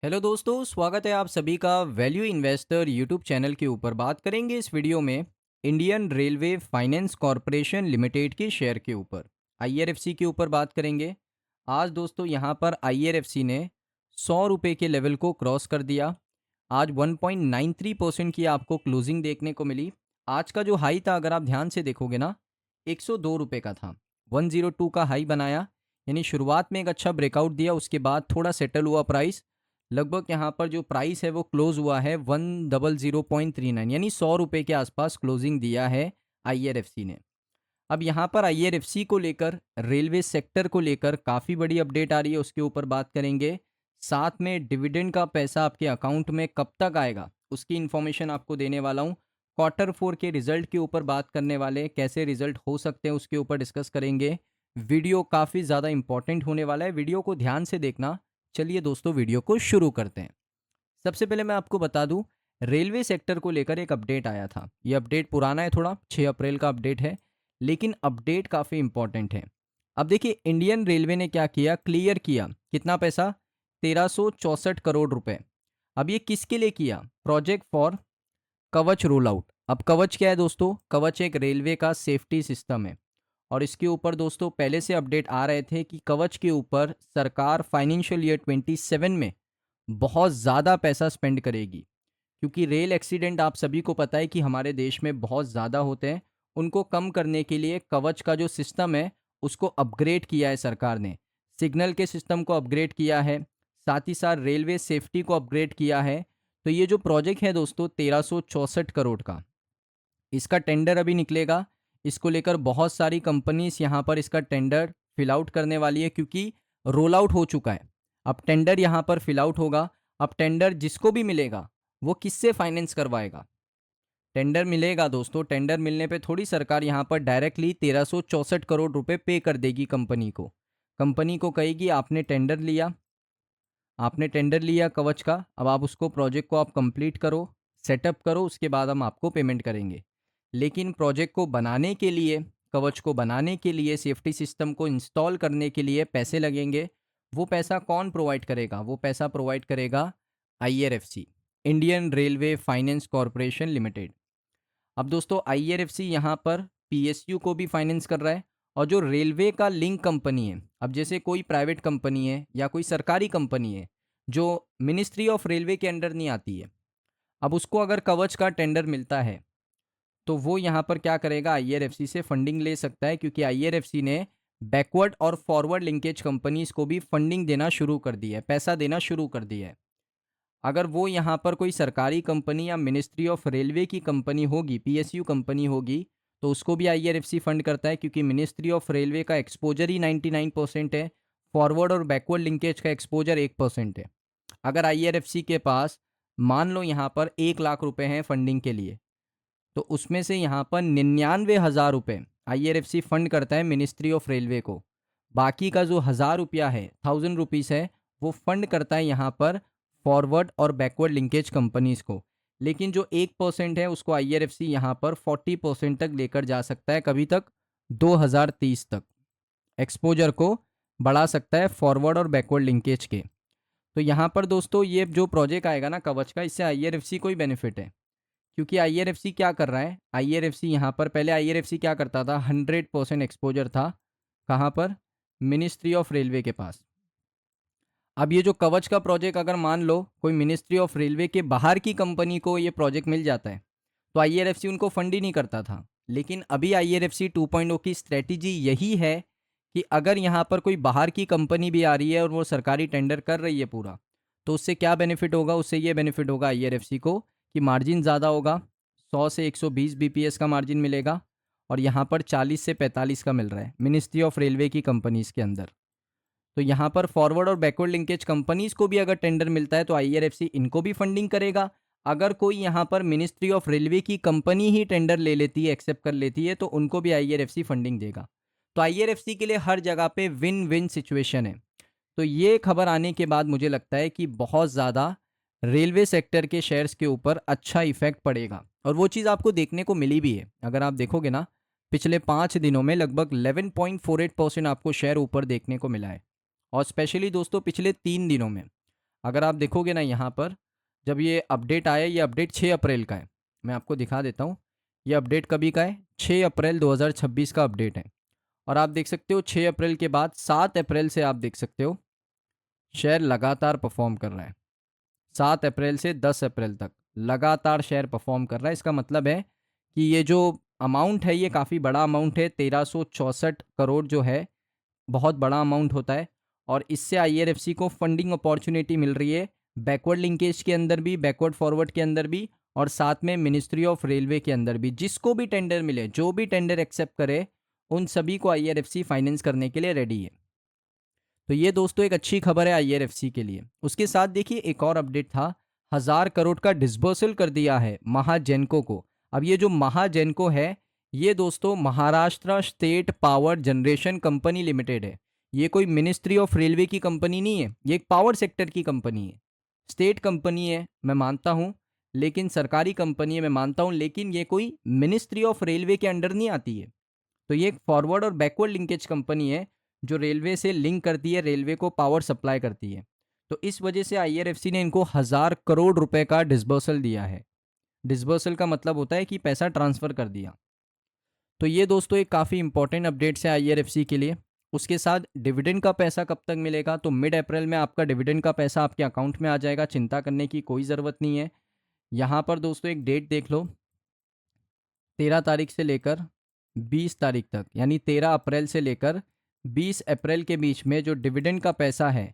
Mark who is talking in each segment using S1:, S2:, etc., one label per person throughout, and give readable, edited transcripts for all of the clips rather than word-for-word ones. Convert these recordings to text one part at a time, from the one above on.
S1: Hello दोस्तों, स्वागत है आप सभी का वैल्यू इन्वेस्टर यूट्यूब चैनल के ऊपर। बात करेंगे इस वीडियो में Indian railway finance corporation limited के शेयर के ऊपर, आईआरएफसी के ऊपर बात करेंगे। आज दोस्तों यहाँ पर आईआरएफसी ने 100 रुपये के लेवल को क्रॉस कर दिया। आज 1.93% की आपको क्लोजिंग देखने को मिली। आज का जो हाई था, अगर आप ध्यान से देखोगे ना, 102 रुपये का था। 102 का हाई बनाया, यानी शुरुआत में एक अच्छा ब्रेकआउट दिया, उसके बाद थोड़ा सेटल हुआ प्राइस। लगभग यहाँ पर जो प्राइस है वो क्लोज हुआ है 100.39, यानी 100 रुपये के आसपास क्लोजिंग दिया है आईआरएफसी ने। अब यहाँ पर आईआरएफसी को लेकर, रेलवे सेक्टर को लेकर काफ़ी बड़ी अपडेट आ रही है, उसके ऊपर बात करेंगे। साथ में डिविडेंड का पैसा आपके अकाउंट में कब तक आएगा उसकी इन्फॉर्मेशन आपको देने वाला हूँ। Q4 के रिजल्ट के ऊपर बात करने वाले, कैसे रिजल्ट हो सकते हैं उसके ऊपर डिस्कस करेंगे। वीडियो काफ़ी ज़्यादा इंपॉर्टेंट होने वाला है, वीडियो को ध्यान से देखना। चलिए दोस्तों, वीडियो को शुरू करते हैं। सबसे पहले मैं आपको बता दूं, रेलवे सेक्टर को लेकर एक अपडेट आया था। ये अपडेट पुराना है, थोड़ा 6 अप्रैल का अपडेट है, लेकिन अपडेट काफ़ी इंपॉर्टेंट है। अब देखिए, इंडियन रेलवे ने क्या किया, क्लियर किया कितना पैसा, 1364 करोड़ रुपए। अब ये किसके लिए किया, प्रोजेक्ट फॉर कवच रोल आउट। अब कवच क्या है दोस्तों, कवच एक रेलवे का सेफ्टी सिस्टम है, और इसके ऊपर दोस्तों पहले से अपडेट आ रहे थे कि कवच के ऊपर सरकार फाइनेंशियल ईयर 27 में बहुत ज़्यादा पैसा स्पेंड करेगी। क्योंकि रेल एक्सीडेंट आप सभी को पता है कि हमारे देश में बहुत ज़्यादा होते हैं। उनको कम करने के लिए कवच का जो सिस्टम है उसको अपग्रेड किया है सरकार ने। सिग्नल के सिस्टम को अपग्रेड किया है, साथ ही साथ रेलवे सेफ्टी को अपग्रेड किया है। तो ये जो प्रोजेक्ट है दोस्तों 1364 करोड़ का, इसका टेंडर अभी निकलेगा। इसको लेकर बहुत सारी कंपनीज यहाँ पर इसका टेंडर फिल आउट करने वाली है, क्योंकि रोल आउट हो चुका है। अब टेंडर यहाँ पर फिल आउट होगा। अब टेंडर जिसको भी मिलेगा वो किससे फाइनेंस करवाएगा, टेंडर मिलेगा दोस्तों, टेंडर मिलने पे थोड़ी सरकार यहाँ पर डायरेक्टली 1364 करोड़ रुपए पे कर देगी कंपनी को। कंपनी को कहेगी आपने टेंडर लिया कवच का, अब आप उसको प्रोजेक्ट को आप कंप्लीट करो, सेटअप करो, उसके बाद हम आपको पेमेंट करेंगे। लेकिन प्रोजेक्ट को बनाने के लिए, कवच को बनाने के लिए, सेफ्टी सिस्टम को इंस्टॉल करने के लिए पैसे लगेंगे। वो पैसा कौन प्रोवाइड करेगा, वो पैसा प्रोवाइड करेगा IRFC, Indian railway finance corporation limited. अब दोस्तों आईआरएफसी यहाँ पर पीएसयू को भी फाइनेंस कर रहा है, और जो रेलवे का लिंक कंपनी है, अब जैसे कोई प्राइवेट कंपनी है या कोई सरकारी कंपनी है जो मिनिस्ट्री ऑफ रेलवे के अंडर नहीं आती है, अब उसको अगर कवच का टेंडर मिलता है तो वो यहाँ पर क्या करेगा, आईआरएफसी से फंडिंग ले सकता है। क्योंकि आईआरएफसी ने बैकवर्ड और फॉरवर्ड लिंकेज कंपनीज को भी फंडिंग देना शुरू कर दिया है, पैसा देना शुरू कर दिया है। अगर वो यहाँ पर कोई सरकारी कंपनी या मिनिस्ट्री ऑफ रेलवे की कंपनी होगी, पीएसयू कंपनी होगी, तो उसको भी आईआरएफसी फंड करता है। क्योंकि मिनिस्ट्री ऑफ रेलवे का एक्सपोजर ही 99% है, फॉरवर्ड और बैकवर्ड लिंकेज का एक्सपोजर 1% है। अगर आईआरएफसी के पास मान लो यहाँ पर 1 लाख रुपए हैं फंडिंग के लिए, तो उसमें से यहाँ पर 99,000 रुपये आईआरएफसी फंड करता है मिनिस्ट्री ऑफ रेलवे को। बाकी का जो 1,000 रुपया है, 1,000 रुपीज़ है, वो फंड करता है यहाँ पर फॉरवर्ड और बैकवर्ड लिंकेज कंपनीज़ को। लेकिन जो 1% है उसको आईआरएफसी यहाँ पर 40% तक लेकर जा सकता है, कभी तक 2030 तक एक्सपोजर को बढ़ा सकता है फॉरवर्ड और बैकवर्ड लिंकेज के। तो यहाँ पर दोस्तों ये जो प्रोजेक्ट आएगा ना कवच का, इससे आईआरएफसी को ही बेनिफिट है। क्योंकि आईआरएफसी क्या कर रहा है, आईआरएफसी यहाँ पर, पहले आईआरएफसी क्या करता था, 100% एक्सपोजर था कहाँ पर, मिनिस्ट्री ऑफ रेलवे के पास। अब ये जो कवच का प्रोजेक्ट अगर मान लो कोई मिनिस्ट्री ऑफ रेलवे के बाहर की कंपनी को ये प्रोजेक्ट मिल जाता है, तो आईआरएफसी उनको फंड ही नहीं करता था। लेकिन अभी आईआरएफसी 2.0 की स्ट्रेटजी यही है कि अगर यहाँ पर कोई बाहर की कंपनी भी आ रही है और वो सरकारी टेंडर कर रही है पूरा, तो उससे क्या बेनिफिट होगा, उससे ये बेनिफिट होगा आईआरएफसी को कि मार्जिन ज़्यादा होगा। 100 से 120 बीपीएस का मार्जिन मिलेगा, और यहाँ पर 40 से 45 का मिल रहा है मिनिस्ट्री ऑफ रेलवे की कंपनीज़ के अंदर। तो यहाँ पर फॉरवर्ड और बैकवर्ड लिंकेज कंपनीज को भी अगर टेंडर मिलता है तो आईआरएफसी इनको भी फंडिंग करेगा। अगर कोई यहाँ पर मिनिस्ट्री ऑफ रेलवे की कंपनी ही टेंडर ले लेती है, एक्सेप्ट कर लेती है, तो उनको भी आईआरएफसी फंडिंग देगा। तो आईआरएफसी के लिए हर जगह पे विन विन सिचुएशन है। तो ये खबर आने के बाद मुझे लगता है कि बहुत ज़्यादा रेलवे सेक्टर के शेयर्स के ऊपर अच्छा इफेक्ट पड़ेगा, और वो चीज़ आपको देखने को मिली भी है। अगर आप देखोगे ना, पिछले 5 दिनों में लगभग 11.48% आपको शेयर ऊपर देखने को मिला है। और स्पेशली दोस्तों पिछले 3 दिनों में अगर आप देखोगे ना यहाँ पर, जब ये अपडेट आया, ये अपडेट 6 अप्रैल का है। मैं आपको दिखा देता हूँ, ये अपडेट कभी का है, 6 अप्रैल 2026 का अपडेट है। और आप देख सकते हो 6 अप्रैल के बाद 7 अप्रैल से आप देख सकते हो शेयर लगातार परफॉर्म कर रहा है। 7 अप्रैल से 10 अप्रैल तक लगातार शेयर परफॉर्म कर रहा है। इसका मतलब है कि ये जो अमाउंट है, ये काफ़ी बड़ा अमाउंट है। 1364 करोड़ जो है, बहुत बड़ा अमाउंट होता है। और इससे आईआरएफसी को फंडिंग अपॉर्चुनिटी मिल रही है, बैकवर्ड लिंकेज के अंदर भी, बैकवर्ड फॉरवर्ड के अंदर भी, और साथ में मिनिस्ट्री ऑफ रेलवे के अंदर भी। जिसको भी टेंडर मिले, जो भी टेंडर एक्सेप्ट करे, उन सभी को आईआरएफसी फाइनेंस करने के लिए रेडी है। तो ये दोस्तों एक अच्छी खबर है आईआरएफसी के लिए। उसके साथ देखिए एक और अपडेट था, 1000 करोड़ का डिसबर्सल कर दिया है महाजेनको को। अब ये जो महाजेनको है, ये दोस्तों Maharashtra state power generation company limited है। ये कोई मिनिस्ट्री ऑफ रेलवे की कंपनी नहीं है, ये एक पावर सेक्टर की कंपनी है। स्टेट कंपनी है मैं मानता हूँ, लेकिन सरकारी कंपनी है मैं मानता हूँ, लेकिन ये कोई मिनिस्ट्री ऑफ रेलवे के अंडर नहीं आती है। तो ये एक फॉरवर्ड और बैकवर्ड लिंकेज कंपनी है, जो रेलवे से लिंक करती है, रेलवे को पावर सप्लाई करती है। तो इस वजह से आईआरएफसी ने इनको 1000 करोड़ रुपए का डिसबर्सल दिया है। डिसबर्सल का मतलब होता है कि पैसा ट्रांसफ़र कर दिया। तो ये दोस्तों एक काफ़ी इंपॉर्टेंट अपडेट्स है आईआरएफसी के लिए। उसके साथ डिविडेंड का पैसा कब तक मिलेगा, तो मिड अप्रैल में आपका डिविडेंड का पैसा आपके अकाउंट में आ जाएगा। चिंता करने की कोई ज़रूरत नहीं है। यहाँ पर दोस्तों एक डेट देख लो, 13 तारीख से लेकर 20 तारीख तक, यानी 13 अप्रैल से लेकर 20 अप्रैल के बीच में जो डिविडेंड का पैसा है,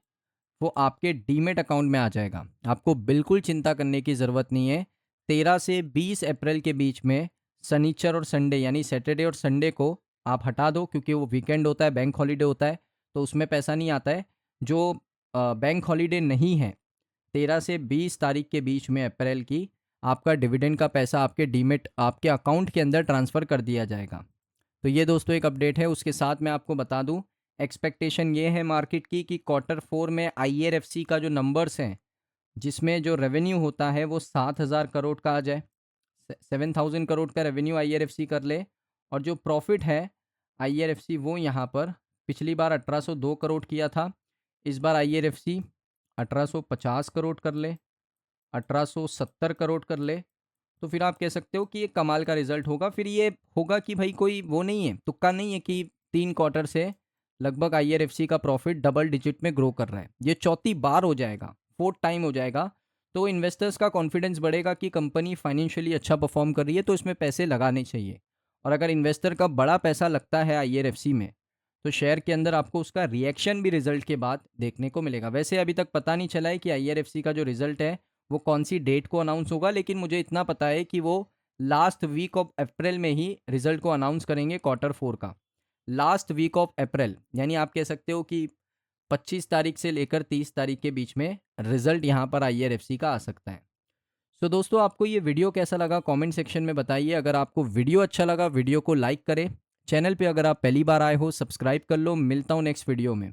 S1: वो आपके डीमेट अकाउंट में आ जाएगा। आपको बिल्कुल चिंता करने की ज़रूरत नहीं है। 13 से 20 अप्रैल के बीच में शनिचर और संडे, यानी सैटरडे और संडे को आप हटा दो, क्योंकि वो वीकेंड होता है, बैंक हॉलीडे होता है, तो उसमें पैसा नहीं आता है। जो बैंक हॉलीडे नहीं है, 13 से 20 तारीख के बीच में अप्रैल की, आपका डिविडेंड का पैसा आपके डीमेट आपके अकाउंट के अंदर ट्रांसफ़र कर दिया जाएगा। तो ये दोस्तों एक अपडेट है। उसके साथ मैं आपको बता दूं, एक्सपेक्टेशन ये है मार्केट की कि Q4 में आईआरएफसी का जो नंबर्स हैं, जिसमें जो रेवेन्यू होता है वो 7000 करोड़ का आ जाए, 7000 करोड़ का रेवेन्यू आईआरएफसी कर ले। और जो प्रॉफिट है आईआरएफसी, वो यहाँ पर पिछली बार 1802 करोड़ किया था, इस बार आईआरएफसी 1850 करोड़ कर ले, 1870 करोड़ कर ले। तो फिर आप कह सकते हो कि ये कमाल का रिजल्ट होगा। फिर ये होगा कि भाई कोई वो नहीं है, तुक्का नहीं है कि 3 क्वार्टर से लगभग आईआरएफसी का प्रॉफिट डबल डिजिट में ग्रो कर रहा है। ये चौथी बार हो जाएगा, 4th टाइम हो जाएगा। तो इन्वेस्टर्स का कॉन्फिडेंस बढ़ेगा कि कंपनी फाइनेंशियली अच्छा परफॉर्म कर रही है, तो इसमें पैसे लगाने चाहिए। और अगर इन्वेस्टर का बड़ा पैसा लगता है आईआरएफसी में, तो शेयर के अंदर आपको उसका रिएक्शन भी रिजल्ट के बाद देखने को मिलेगा। वैसे अभी तक पता नहीं चला है कि आईआरएफसी का जो रिजल्ट है वो कौन सी डेट को अनाउंस होगा, लेकिन मुझे इतना पता है कि वो लास्ट वीक ऑफ अप्रैल में ही रिजल्ट को अनाउंस करेंगे Q4 का। लास्ट वीक ऑफ अप्रैल, यानी आप कह सकते हो कि 25 तारीख से लेकर 30 तारीख के बीच में रिजल्ट यहाँ पर आईआरएफसी का आ सकता है। सो दोस्तों, आपको ये वीडियो कैसा लगा कमेंट सेक्शन में बताइए। अगर आपको वीडियो अच्छा लगा, वीडियो को लाइक करें। चैनल पे अगर आप पहली बार आए हो, सब्सक्राइब कर लो। मिलता हूँ नेक्स्ट वीडियो में।